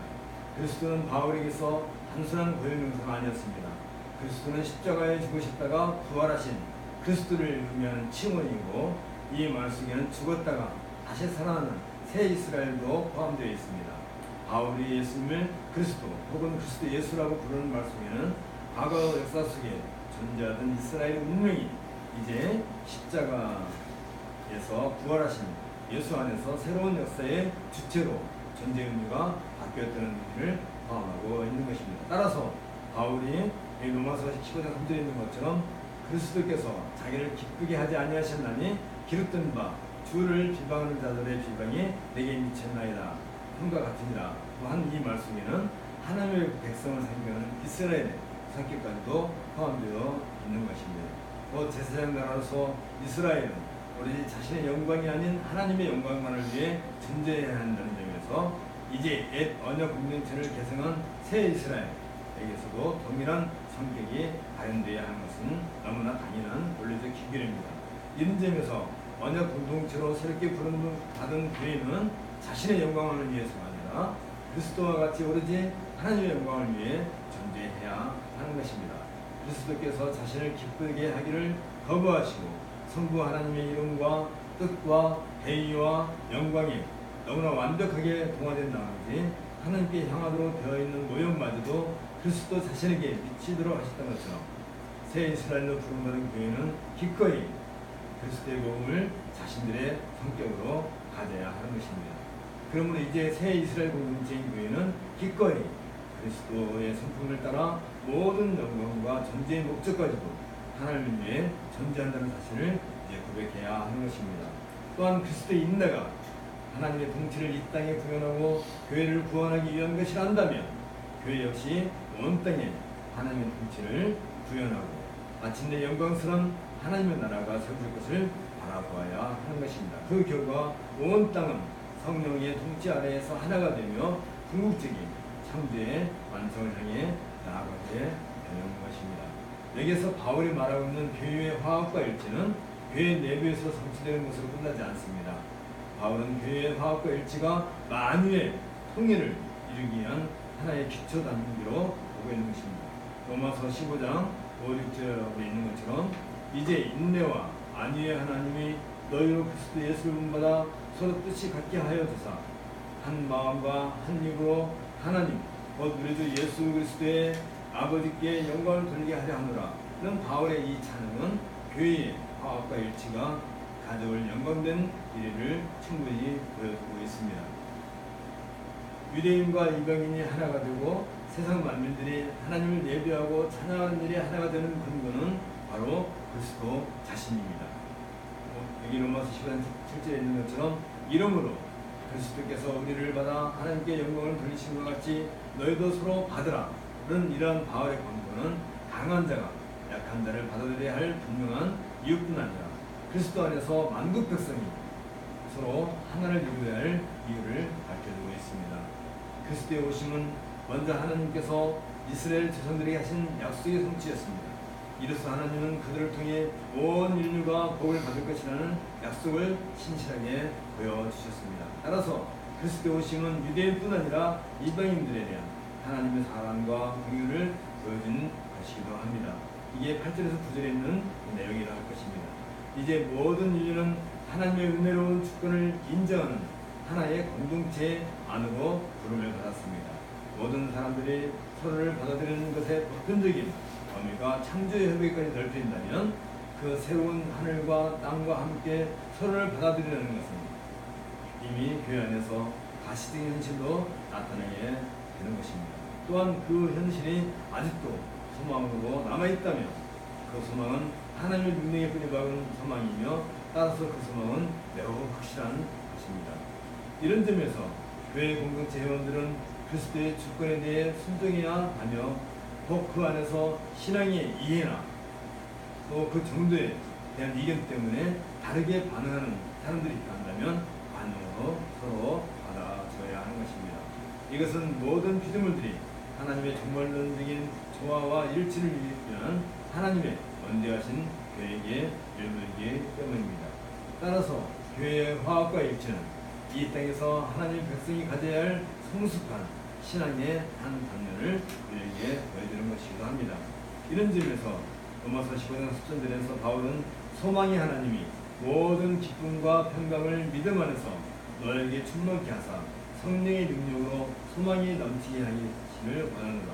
그리스도는 바울에게서 단순한 고용명사가 아니었습니다. 그리스도는 십자가에 죽으셨다가 부활하신 그리스도를 의미하는 칭언이고 이 말 속에는 죽었다가 다시 살아나는 새 이스라엘도 포함되어 있습니다. 바울이 예수님을 그리스도 혹은 그리스도 예수라고 부르는 말 속에는 과거 역사 속에 존재하던 이스라엘 운명이 이제 십자가에서 부활하신 예수 안에서 새로운 역사의 주체로 존재 의미가 바뀌었다는 의미를 포함하고 있는 것입니다. 따라서 바울이 로마서 15장 3절에 있는 것처럼 그리스도께서 자기를 기쁘게 하지 아니하셨나니 기록된 바 주를 비방하는 자들의 비방이 내게 미쳤나이다 함과 같으니라 또한 이 말씀에는 하나님의 백성을 상징하는 이스라엘의 성격까지도 포함되어 있는 것입니다. 곧 제사장 나라로서 이스라엘은 오로지 자신의 영광이 아닌 하나님의 영광만을 위해 존재해야 한다는 점에서 이제 옛 언약 공동체를 개성한 새 이스라엘에게서도 동일한 성격이 발현되어야 하는 것은 너무나 당연한 원리적 기결입니다. 이런 점에서 언약 공동체로 새롭게 부름받은 교회는 자신의 영광을 위해서가 아니라 그리스도와 같이 오로지 하나님의 영광을 위해 존재해야 하는 것입니다. 그리스도께서 자신을 기쁘게 하기를 거부하시고 성부 하나님의 이름과 뜻과 대의와 영광이 너무나 완벽하게 동화된 나머지 하나님께 향하도록 되어 있는 모형마저도 그리스도 자신에게 미치도록 하셨던 것처럼 새 이스라엘로 부름받은 교회는 기꺼이 그리스도의 복음을 자신들의 성격으로 가져야 하는 것입니다. 그러므로 이제 새 이스라엘 공동체인 교회는 기꺼이 그리스도의 성품을 따라 모든 영광과 존재의 목적까지도 하나님 위에 존재한다는 사실을 이제 고백해야 하는 것입니다. 또한 그리스도의 인내가 하나님의 통치를 이 땅에 구현하고 교회를 구원하기 위한 것이라 한다면 교회 역시 온 땅에 하나님의 통치를 구현하고 마침내 영광스러운 하나님의 나라가 세워질 것을 바라보아야 하는 것입니다. 그 결과 온 땅은 성령의 통치 아래에서 하나가 되며 궁극적인 창조의 완성을 향해 나아가게 되는 것입니다. 여기에서 바울이 말하고 있는 교회의 화합과 일치는 교회 내부에서 성취되는 것으로 끝나지 않습니다. 바울은 교회의 화합과 일치가 만유의 통일을 이루기 위한 하나의 기초 단계로 보고 있는 것입니다. 로마서 15장 5, 6절에 있는 것처럼 이제 인내와 안위의 하나님이 너희로 그리스도 예수를 본받아 서로 뜻이 같게 하여 주사 한 마음과 한 입으로 하나님 곧 우리 주 예수 그리스도의 아버지께 영광을 돌리게 하려 하노라. 는 바울의 이 찬양은 교회의 화합과 일치가 가져올 영광된 일을 충분히 보여주고 있습니다. 유대인과 이방인이 하나가 되고 세상 만민들이 하나님을 예배하고 찬양하는 일이 하나가 되는 근거는 바로 그리스도 자신입니다. 여기 로마서 10장 7절에 있는 것처럼 이러므로 그리스도께서 우리를 받아 하나님께 영광을 돌리신 것 같이 너희도 서로 받으라. 는 이러한 바울의 권고는 강한 자가 약한 자를 받아들여야 할 분명한 이유뿐 아니라 그리스도 안에서 만국 백성이 서로 하나를 이루어야 할 이유를 밝혀주고 있습니다. 그리스도의 오심은 먼저 하나님께서 이스라엘 자손들에게 하신 약속의 성취였습니다. 이로써 하나님은 그들을 통해 온 인류가 복을 받을 것이라는 약속을 신실하게 보여주셨습니다. 따라서 그리스도의 오심은 유대인뿐 아니라 이방인들에 대한 하나님의 사랑과 긍휼을 보여준 것이기도 합니다. 이게 8절에서 9절에 있는 내용이라 할 것입니다. 이제 모든 인류는 하나님의 은혜로운 주권을 인정하는 하나의 공동체 안으로 부름을 받았습니다. 모든 사람들이 서로를 받아들이는 것의 보편적인 범위가 창조의 협의까지 넓힌다면 그 새로운 하늘과 땅과 함께 서로를 받아들이는 것은 이미 교회 안에서 가시적인 현실로 나타나게 되는 것입니다. 또한 그 현실이 아직도 소망으로 남아있다면 그 소망은 하나님의 능력에 뿌리박은 소망이며 따라서 그 소망은 매우 확실한 것입니다. 이런 점에서 교회 공동체 회원들은 그리스도의 주권에 대해 순종해야 하며 또 그 안에서 신앙의 이해나 또 그 정도에 대한 이견 때문에 다르게 반응하는 사람들이 있다 한다면 반응으로 서로 받아줘야 하는 것입니다. 이것은 모든 피조물들이 하나님의 종말론적인 조화와 일치를 위한 하나님의 원대하신 계획에 일부이기 때문입니다. 따라서 교회의 화합과 일치는 이 땅에서 하나님의 백성이 가져야 할 성숙한 신앙의 한 단면을 우리에게 보여주는 것이기도 합니다. 이런 점에서 로마서 15장 10절에서 바울은 소망의 하나님이 모든 기쁨과 평강을 믿음 안에서 너에게 충만케 하사 성령의 능력으로 소망이 넘치게 하시기를 원하노라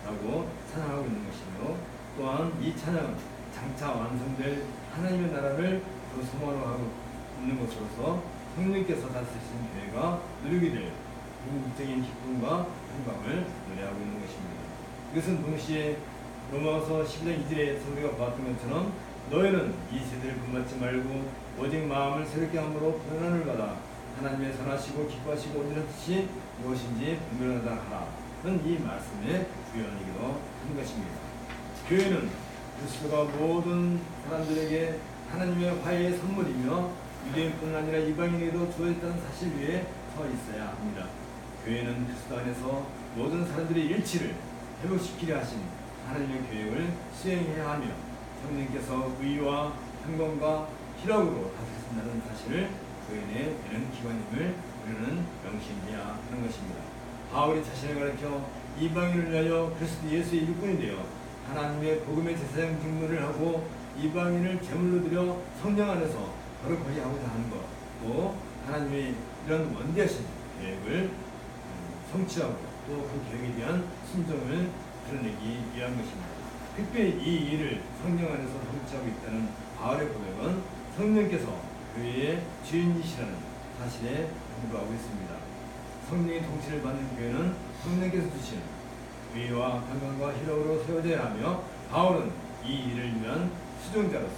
라고 찬양하고 있는 것이며 또한 이 찬양은 장차 완성될 하나님의 나라를 그 소망으로 하고 있는 것으로서 성령께서 다스리신 교회가 누리게 될 궁극적인 기쁨과 평강을 노래하고 있는 것입니다. 이것은 동시에 로마서 12장 2절에서 우리가 봤던 것처럼 너희는 이 세대를 본받지 말고 오직 마음을 새롭게 함으로 변화를 받아 하나님의 선하시고 기뻐하시고 온전한 뜻이 무엇인지 분별하다 하라는 이 말씀의 주연이기도 한 것입니다. 교회는 그리스도가 모든 사람들에게 하나님의 화해의 선물이며 유대인뿐 아니라 이방인에게도 주어졌다는 사실 위에 서 있어야 합니다. 교회는 그리스도 안에서 모든 사람들의 일치를 회복시키려 하신 하나님의 계획을 수행해야 하며 성령께서 의와 평강과 희락으로 다스리신다는 사실을 교회에 되는 기관임을 우리는 명심해야 하는 것입니다. 바울이 자신을 가리켜 이방인을 위하여 그리스도 예수의 일꾼이 되어 하나님의 복음의 제사장 직무를 하고 이방인을 제물로 드려 성령 안에서 거룩하게 하고자 하는 것, 또 하나님의 이런 원대하신 계획을 성취하고 또 그 계획에 대한 순종을 드러내기 위한 것입니다. 특별히 이 일을 성령 안에서 성취하고 있다는 바울의 고백은 성령께서 교회의 주인이시라는 사실에 공부하고 있습니다. 성령의 통치를 받는 교회는 성령께서 주신 의와 평강과 희락으로 세워져야 하며 바울은 이 일을 위한 수종자로서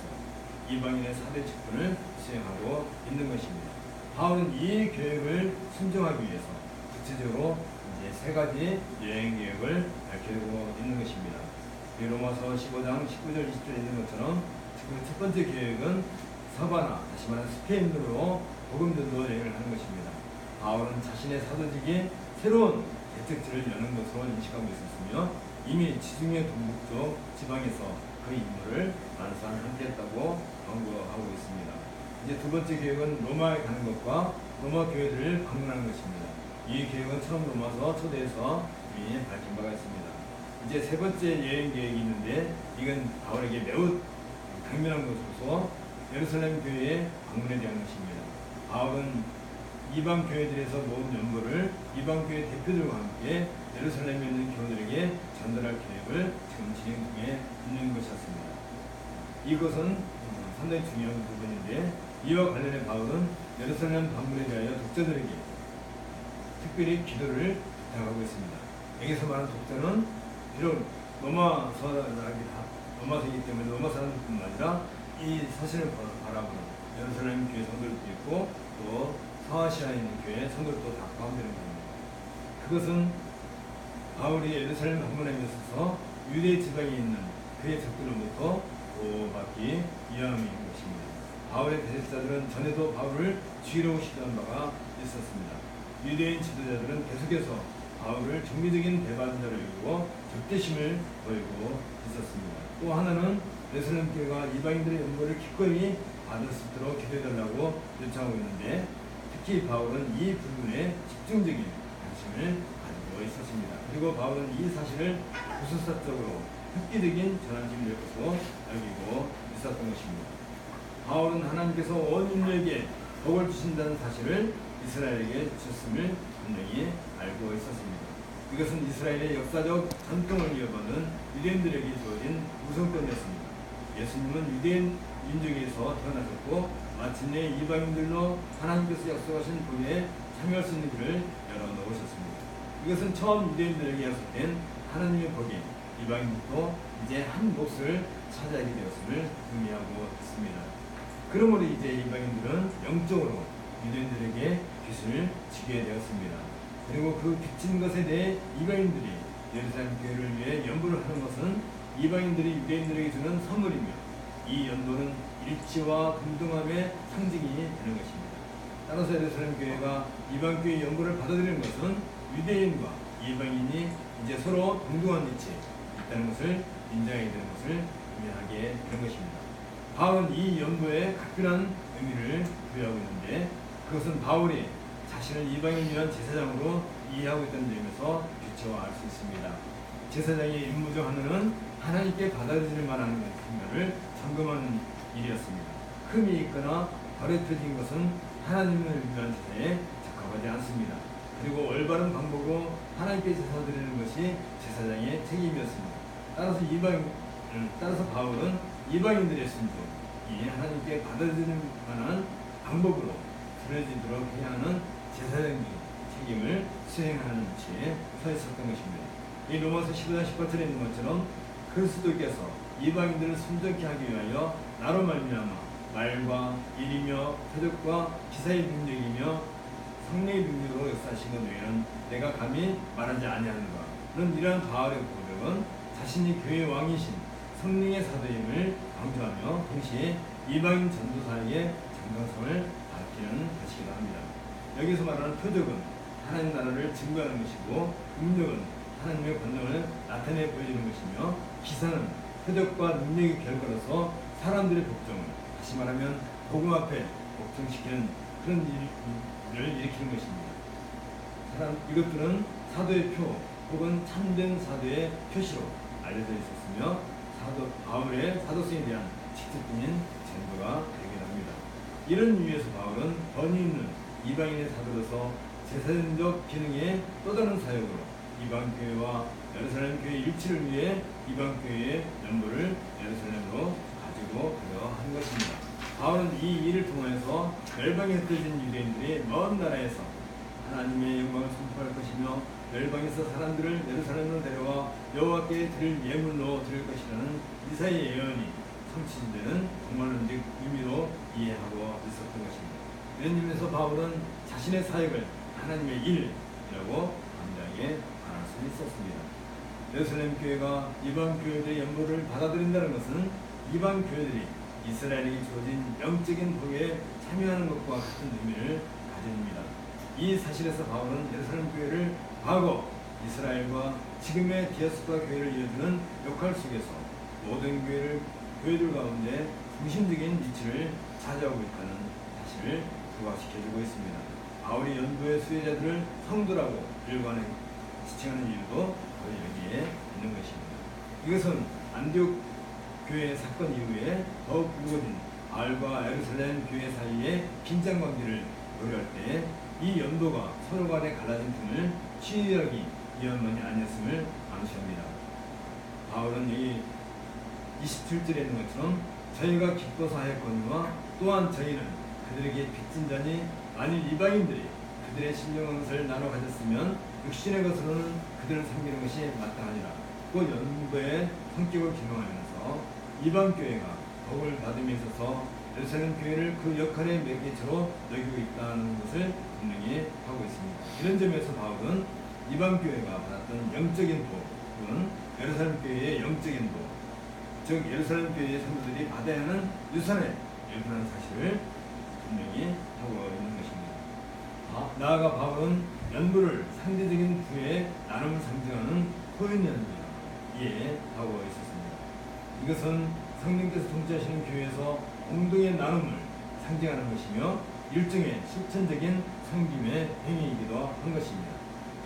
이방인의 사대 직분을 수행하고 있는 것입니다. 바울은 이 계획을 순종하기 위해서 구체적으로 이제 세 가지 여행 계획을 밝히고 있는 것입니다. 로마서 15장 19절 20절에 있는 것처럼 첫 번째 계획은 사바나, 다시 말하는 스페인으로 복음 전도 여행을 하는 것입니다. 바울은 자신의 사도직이 새로운 개척지를 여는 것으로 인식하고 있었으며 이미 지중해 동북쪽 지방에서 그 임무를 완수하겠다고 강구하고 있습니다. 이제 두 번째 계획은 로마에 가는 것과 로마 교회들을 방문하는 것입니다. 이 계획은 처음 로마서 초대에서 이미 밝힌 바가 있습니다. 이제 세 번째 여행 계획이 있는데 이건 바울에게 매우 당면한 것으로서 예루살렘 교회에 방문에 대한 것입니다. 바울은 이방 교회들에서 모은 연보를 이방 교회 대표들과 함께 예루살렘에 있는 교우들에게 전달할 계획을 지금 진행 중에 있는 것이었습니다. 이것은 상당히 중요한 부분인데 이와 관련해 바울은 예루살렘 방문에 대하여 독자들에게 특별히 기도를 부탁하고 있습니다. 여기서 말하는 독자는 비록 로마서이기 때문에 로마 사람들뿐만 아니라 이 사실을 바라보는 예루살렘 교회 성도들도 있고 또 서아시아에 있는 교회 성도들도 다 포함되는 겁니다. 그것은 바울이 예루살렘 방문에 있어서 유대 지방에 있는 그의 적들로부터 보호받기 위함인 것입니다. 바울의 대적자들은 전에도 바울을 죽이려고 시도한 바가 있었습니다. 유대인 지도자들은 계속해서 바울을 정리적인 배반자로 여기고 적대심을 보이고 있었습니다. 또 하나는 예루살렘 교회가 이방인들의 연고를 기꺼이 받을 수 있도록 기도해달라고 요청하고 있는데 특히 바울은 이 부분에 집중적인 관심을 가지고 있었습니다. 그리고 바울은 이 사실을 구술사적으로 획기적인 전환점이 될 것으로 여기고 있었던 것입니다. 바울은 하나님께서 온 인류에게 복을 주신다는 사실을 이스라엘에게 주셨음을 분명히 알고 있었습니다. 이것은 이스라엘의 역사적 전통을 이어받는 유대인들에게 주어진 우선권이었습니다. 예수님은 유대인 민족에서 태어나셨고 마침내 이방인들로 하나님께서 약속하신 본에 참여할 수 있는 길을 열어놓으셨습니다. 이것은 처음 유대인들에게 약속된 하나님의 복이 이방인들도 이제 한 몫을 차지하게 되었음을 의미하고 있습니다. 그러므로 이제 이방인들은 영적으로 유대인들에게 빚을 지게 되었습니다. 그리고 그 빚진 것에 대해 이방인들이 예루살렘 교회를 위해 연보를 하는 것은 이방인들이 유대인들에게 주는 선물이며 이 연보는 일치와 동등함의 상징이 되는 것입니다. 따라서 예루살렘 교회가 이방 교회의 연보를 받아들이는 것은 유대인과 이방인이 이제 서로 동등한 위치에 있다는 것을 인정하게 되는 것을 의미하게 되는 것입니다. 바울은 이 연보에 각별한 의미를 부여하고 있는데 그것은 바울이 자신을 이방인을 위한 제사장으로 이해하고 있다는 점에서 규칙화 알 수 있습니다. 제사장의 임무 중 하나는 하나님께 받아들일 만한 것인가를 점검하는 일이었습니다. 흠이 있거나 버려뜨린 것은 하나님을 위한 제사에 적합하지 않습니다. 그리고 올바른 방법으로 하나님께 제사 드리는 것이 제사장의 책임이었습니다. 따라서 바울은 이방인들의 순종이 하나님께 받아들이는 만한 방법으로 드려지도록 해야 하는 제사장의 책임을 수행하는 위치에 서 있었던 것입니다. 이 로마서 15장 18절에 있는 것처럼 그리스도께서 이방인들을 순종케 하기 위하여 나로 말미암아 말과 일이며 표적과 기사의 능력이며 성령의 능력으로 역사하신 것 외에는 내가 감히 말하지 아니하는가는 이러한 바울의 고백은 자신이 교회의 왕이신 성령의 사도임을 강조하며 동시에 이방인 전도사에게 정당성을 밝히는 것이기도 합니다. 여기서 말하는 표적은 하나님 나라를 증거하는 것이고 능력은 하나님의 권능을 나타내 보여주는 것이며 기사는 표적과 능력의 결과로서 사람들의 복종을 다시 말하면 복음 앞에 복종시키는 그런 일을 일으키는 것입니다. 이것들은 사도의 표 혹은 참된 사도의 표시로 알려져 있었으며 바울의 사도성에 대한 직접적인 증거가 되기도 합니다. 이런 의미에서 바울은 권위 있는 이방인의 사도로서 제사장적 기능의 또 다른 사역으로 이방 교회와 예루살렘 교회 일치를 위해 이방 교회의 연보를 예루살렘으로 가지고 가려 한 것입니다. 바울은 이 일을 통해서 멸망에 흩어진 유대인들이 먼 나라에서 하나님의 영광을 선포할 것이며 멸망에서 사람들을 예루살렘으로 데려와 여호와께 드릴 예물로 드릴 것이라는 이사야의 예언이 성취되는 동말론적 의미로 이해하고 있었던 것입니다. 이런 의미에서 바울은 자신의 사역을 하나님의 일이라고 담대하게 말할 수 있었습니다. 예루살렘 교회가 이방 교회들의 연보를 받아들인다는 것은 이방 교회들이 이스라엘에게 주어진 영적인 복에 참여하는 것과 같은 의미를 가집니다. 이 사실에서 바울은 예루살렘 교회를 과거 이스라엘과 지금의 디아스포라 교회를 이어주는 역할 속에서 모든 교회들 가운데 중심적인 위치를 차지하고 있다는 사실을 부각시켜주고 있습니다. 바울이 연보의 수혜자들을 성도라고 일관에 지칭하는 이유도 바로 여기에 있는 것입니다. 이것은 안디옥 교회 사건 이후에 더욱 불거진 바울과 예루살렘 교회 사이의 긴장 관계를 고려할 때 이 연도가 서로 간에 갈라진 틈을 치유하기 위함만이 아니었음을 암시합니다. 바울은 여기 27절에 있는 것처럼 저희가 기뻐서 하였거니와 또한 저희는 그들에게 빚진 자니 만일 이방인들이 그들의 신령한 것을 나눠 가졌으면 육신의 것으로는 그들을 섬기는 것이 마땅하니라. 그 연도의 성격을 기명하면서 이방 교회가 복을 받음에 있어서 예루살렘 교회를 그 역할의 매개체로 여기고 있다는 것을 분명히 하고 있습니다. 이런 점에서 바울은 이방 교회가 받았던 영적인 복은 예루살렘 교회의 영적인 복, 즉 예루살렘 교회의 성도들이 받아야 하는 유산에 일부라는 사실을 분명히 하고 있는 것입니다. 나아가 바울은 연보를 상대적인 부의 나눔을 상징하는 코인연이라 이해하고 있었습니다. 이것은 성령께서 통치하시는 교회에서 공동의 나눔을 상징하는 것이며 일종의 실천적인 섬김의 행위이기도 한 것입니다.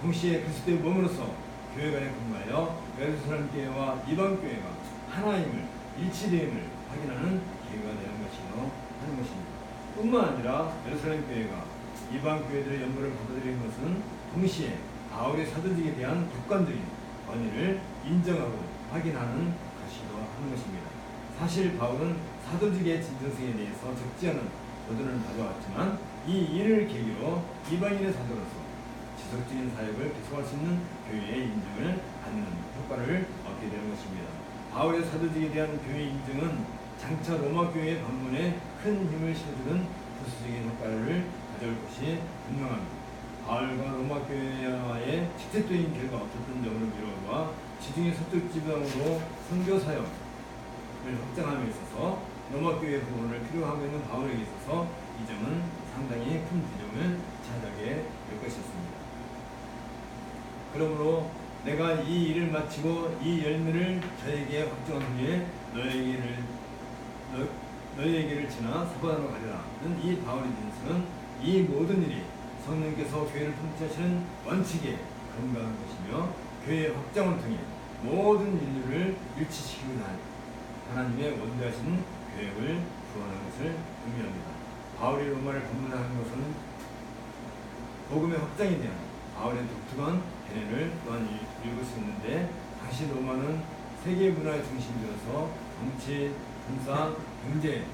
동시에 그리스도의 몸으로서 교회 간에 근무하여 예루살렘 교회와 이방 교회가 하나임을 일치됨을 확인하는 기회가 되는 것이기도 하는 것입니다. 뿐만 아니라 예루살렘 교회가 이방 교회들의 연보를 받아들이는 것은 동시에 바울의 사도직에 대한 객관적인 권위를 인정하고 확인하는 것이기도 하는 것입니다. 사실 바울은 사도직의 진정성에 대해서 적지 않은 도전을 가져왔지만 이 일을 계기로 이방인의 사도로서 지속적인 사역을 계속할 수 있는 교회의 인정을 받는 효과를 얻게 되는 것입니다. 바울의 사도직에 대한 교회 인정은 장차 로마 교회의 방문에 큰 힘을 실어주는 부수적인 효과를 가져올 것이 분명합니다. 바울과 로마 교회와의 직접적인 결과 없었던 점으로 미루어와 지중해 서쪽 지방으로 선교 사역을 확장함에 있어서 로마 교회 후원을 필요하고 있는 바울에게 있어서 이 점은 상당히 큰 비중을 차지하게 될 것이었습니다. 그러므로 내가 이 일을 마치고 이 열매를 저에게 확정한 후에 너희에게를 지나 사바나로 가리라는 이 바울의 진술은 이 모든 일이 성령께서 교회를 통치하시는 원칙에 근거한 것이며 교회의 확장을 통해 모든 인류를 일치시키고자 하는 하나님의 원대하신 계획을 구원하는 것을 의미합니다. 바울이 로마를 방문하는 것은 복음의 확장에 대한 바울의 독특한 견해를 또한 읽을 수 있는데, 당시 로마는 세계 문화의 중심지로서 정치, 군사, 경제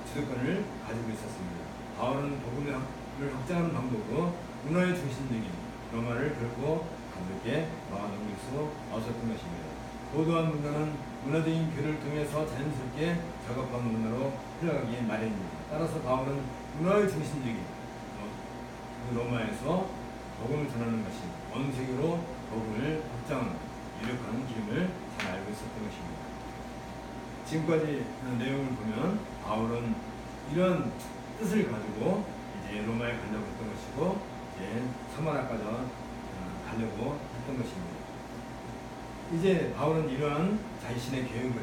주도권을 가지고 있었습니다. 바울은 복음을 확장하는 방법으로 문화의 중심적인 로마를 결코 가볍게 막아넘길 수 없었던 것입니다. 고도한 문화는 문화적인 교류를 통해서 자연스럽게 작업한 문화로 흘러가기 마련입니다. 따라서 바울은 문화의 중심적인 로마에서 복음을 전하는 것이 온 세계로 복음을 확장하는 유력한 기름을 잘 알고 있었던 것입니다. 지금까지 내용을 보면 바울은 이런 뜻을 가지고 이제 로마에 가려고 했던 것이고, 이제 사마리아까지 가려고 했던 것입니다. 이제 바울은 이러한 자신의 계획을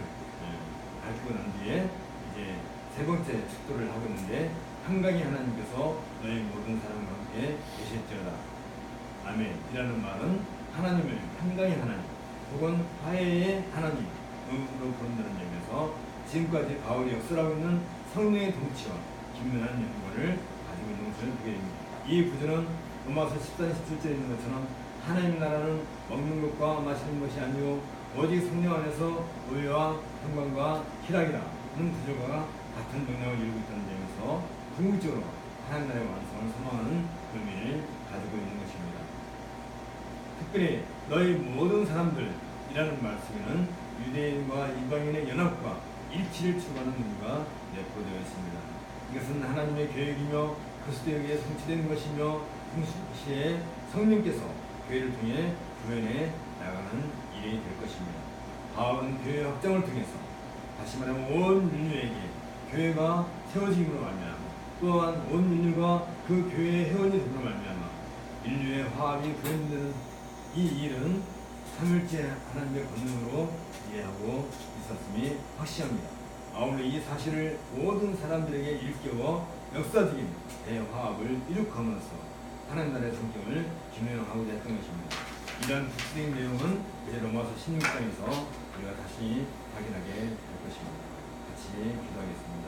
밝히고 난 뒤에 이제 세 번째 축도를 하고 있는데, 한강의 하나님께서 너희 모든 사람과 함께 계실지어다. 아멘. 이라는 말은 하나님을 한강의 하나님 혹은 화해의 하나님으로 부른다는 점에서 지금까지 바울이 역설하고 있는 성령의 통치와 긴밀한 연관을 가지고 있는 것을 보게 됩니다. 이 구절은 로마서 14, 17절에 있는 것처럼 하나님 나라는 먹는 것과 마시는 것이 아니요 오직 성령 안에서 의와 평강과 희락이라는 구절과 같은 맥락을 이루고 있다는 점에서 궁극적으로 하나님 나라의 완성을 소망하는 의미를 가지고 있는 것입니다. 특별히 너희 모든 사람들이라는 말씀에는 유대인과 이방인의 연합과 일치를 추구하는 의미가 내포되어 있습니다. 이것은 하나님의 계획이며 그리스도에 의해 성취되는 것이며 동시에 성령께서 교회를 통해 구현해 나가는 일이 될 것입니다. 바울은 교회 확장을 통해서 다시 말하면 온 인류에게 교회가 세워짐으로 말미암아 또한 온 인류가 그 교회의 회원이 됨으로 말미암아 인류의 화합이 구현되는 이 일은 삼일째 하나님의 권능으로 이해하고 있었음이 확실합니다. 아울러 이 사실을 모든 사람들에게 일깨워 역사적인 대화합을 이룩함으로써 하나님 나라의 성경을 증명하고자 했던 것입니다. 이러한 구체적인 내용은 이제 로마서 16장에서 우리가 다시 확인하게 될 것입니다. 같이 기도하겠습니다.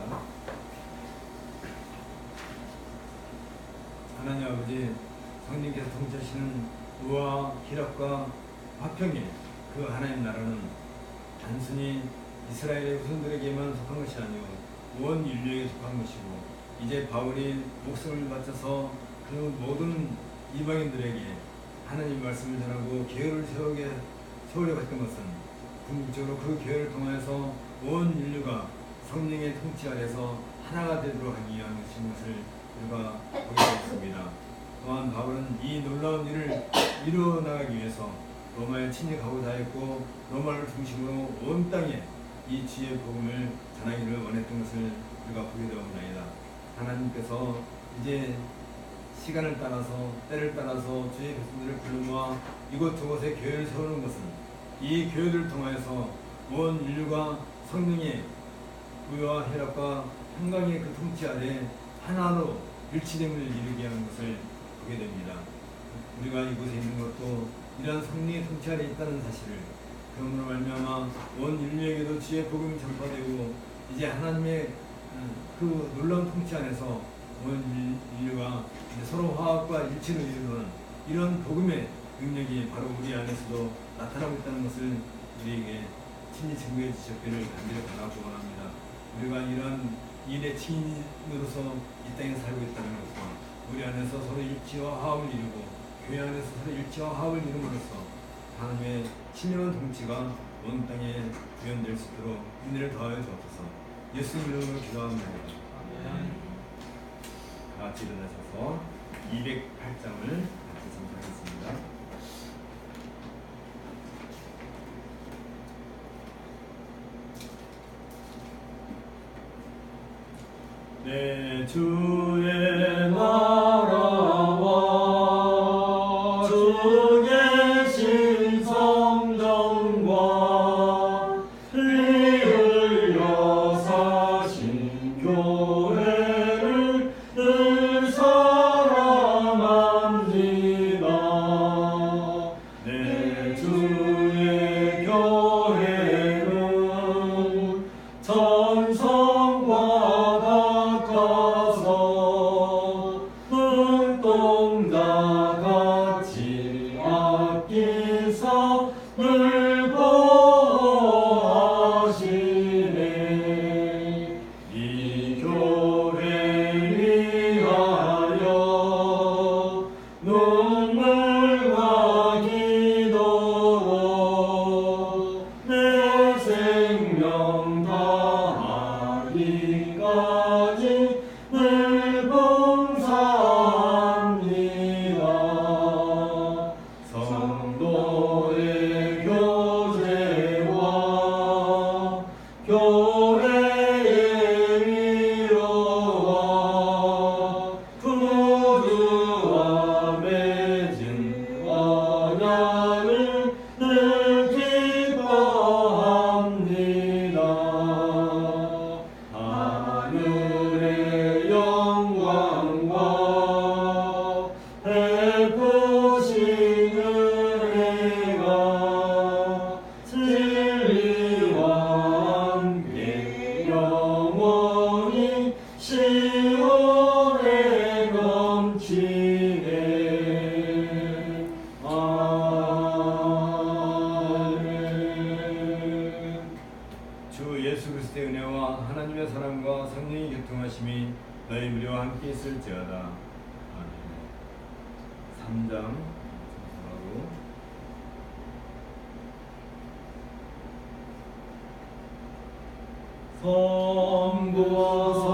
하나님 아버지, 성령께서 통치하시는 의와 희락과 화평의 그 하나님 나라는 단순히 이스라엘의 후손들에게만 속한 것이 아니오 온 인류에게 속한 것이고 이제 바울이 목숨을 바쳐서 그 모든 이방인들에게 하나님 말씀을 전하고 계율을 세우려고 했던 것은 궁극적으로 그 계율을 통해서 온 인류가 성령의 통치 아래서 하나가 되도록 하기 위한 것을 우리가 보게 되었습니다. 또한 바울은 이 놀라운 일을 이루어 나가기 위해서 로마에 침략하고자 했고 로마를 중심으로 온 땅에 이 주의 복음을 전하기를 원했던 것을 우리가 보게 되었나이다. 하나님께서 이제 시간을 따라서 때를 따라서 주의 백성들을 불러 모아 이곳저곳에 교회를 세우는 것은 이 교회를 통하여서 온 인류가 성령의 의와 희락과 평강의 그 통치 아래 하나로 일치됨을 이루게 하는 것을 보게 됩니다. 우리가 이곳에 있는 것도 이러한 성령의 통치 아래 있다는 사실을 그러므로 말미암아 온 인류에게도 주의 복음이 전파되고 이제 하나님의 그 놀라운 통치 안에서 온 인류가 이제 서로 화합과 일치를 이루는 이런 복음의 능력이 바로 우리 안에서도 나타나고 있다는 것을 우리에게 친히 증거해 주셨기를 간절히 바라고 원합니다. 우리가 이런 일의 증인으로서 이 땅에 살고 있다는 것과 우리 안에서 서로 일치와 화합을 이루고 교회 안에서 서로 일치와 화합을 이룸으로써 하나님의 신령한 통치가 온 땅에 구현될 수 있도록 은혜를 더하여 주옵소서. 예수 이름으로 기도합니다. 다 같이 일어나셔서 208장을 같이 선포하겠습니다. 내 주의 나라와 주 계신 성전과 피 흘려 사신 교회를 늘 사랑합니다. 내 주의 교회는 천성과 눈동자같이 아끼사 늘 보호하시네. 이 교회 위하여 눈물과 기도로 내 생명 다하기까지 늘 봉사합니다. 성도의 교제와 교회의 위로와 구주와 맺은 언약을 늘 기뻐합니다. 하늘의 교통하심이 너희 무리와 함께 있을지어다. 아멘. 3장 하고 성부와